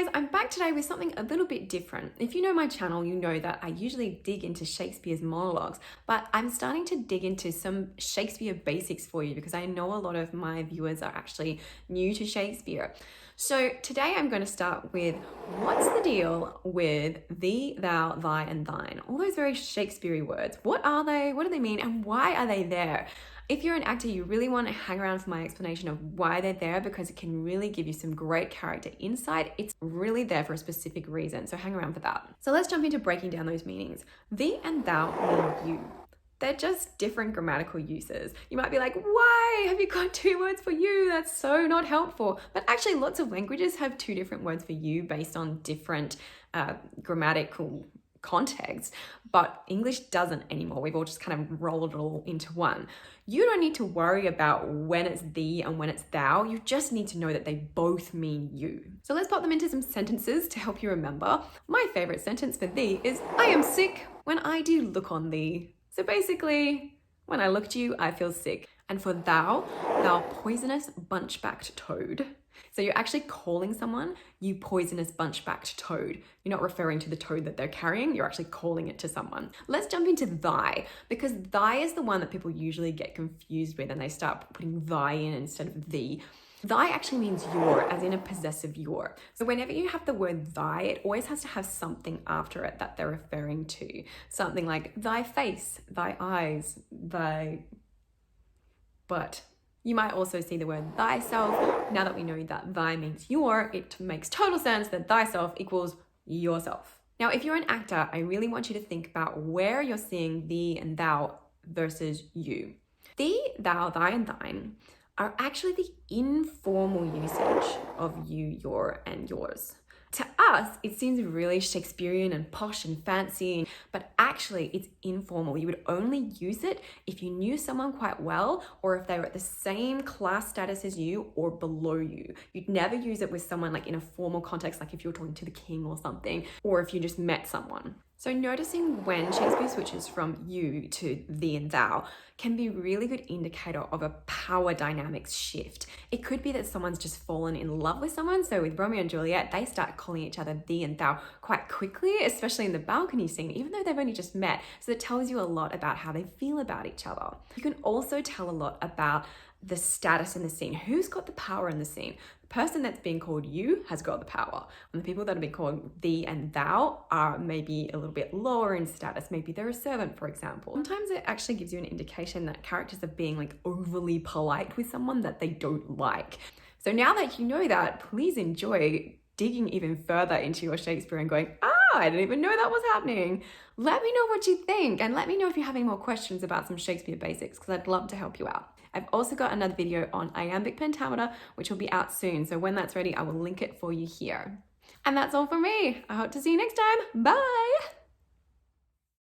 guys, I'm back today with something a little bit different. If you know my channel, you know that I usually dig into Shakespeare's monologues, but I'm starting to dig into some Shakespeare basics for you because I know a lot of my viewers are actually new to Shakespeare. So today I'm going to start with what's the deal with thee, thou, thy, and thine? All those very Shakespeare-y words. What are they? What do they mean? And why are they there? If you're an actor, you really want to hang around for my explanation of why they're there because it can really give you some great character insight. It's really there for a specific reason, so hang around for that. So let's jump into breaking down those meanings. Thee and thou mean you. They're just different grammatical uses. You might be like, why have you got two words for you? That's so not helpful. But actually, lots of languages have two different words for you based on different grammatical context, but English doesn't anymore. We've all just kind of rolled it all into one. You don't need to worry about when it's thee and when it's thou. You just need to know that they both mean you. So let's pop them into some sentences to help you remember. My favorite sentence for thee is, I am sick when I do look on thee. So basically, when I look at you, I feel sick. And for thou, thou poisonous bunchbacked toad. So you're actually calling someone, you poisonous bunchbacked toad. You're not referring to the toad that they're carrying, you're actually calling it to someone. Let's jump into thy, because thy is the one that people usually get confused with and they start putting thy in instead of thee. Thy actually means your, as in a possessive your. So whenever you have the word thy, it always has to have something after it that they're referring to. Something like thy face, thy eyes, thy butt. You might also see the word thyself. Now that we know that thy means your, it makes total sense that thyself equals yourself. Now, if you're an actor, I really want you to think about where you're seeing thee and thou versus you. Thee, thou, thy, and thine are actually the informal usage of you, your, and yours. To us, it seems really Shakespearean and posh and fancy, but actually it's informal. You would only use it if you knew someone quite well or if they were at the same class status as you or below you. You'd never use it with someone like in a formal context, like if you're talking to the king or something, or if you just met someone. So noticing when Shakespeare switches from you to thee and thou can be a really good indicator of a power dynamics shift. It could be that someone's just fallen in love with someone. So with Romeo and Juliet, they start calling each other thee and thou quite quickly, especially in the balcony scene, even though they've only just met. So it tells you a lot about how they feel about each other. You can also tell a lot about the status in the scene. Who's got the power in the scene? The person that's being called you has got the power. And the people that are being called thee and thou are maybe a little bit lower in status. Maybe they're a servant, for example. Sometimes it actually gives you an indication that characters are being like overly polite with someone that they don't like. So now that you know that, please enjoy digging even further into your Shakespeare and going, I didn't even know that was happening. Let me know what you think and let me know if you have any more questions about some Shakespeare basics because I'd love to help you out. I've also got another video on iambic pentameter, which will be out soon. So when that's ready, I will link it for you here. And that's all from me. I hope to see you next time. Bye.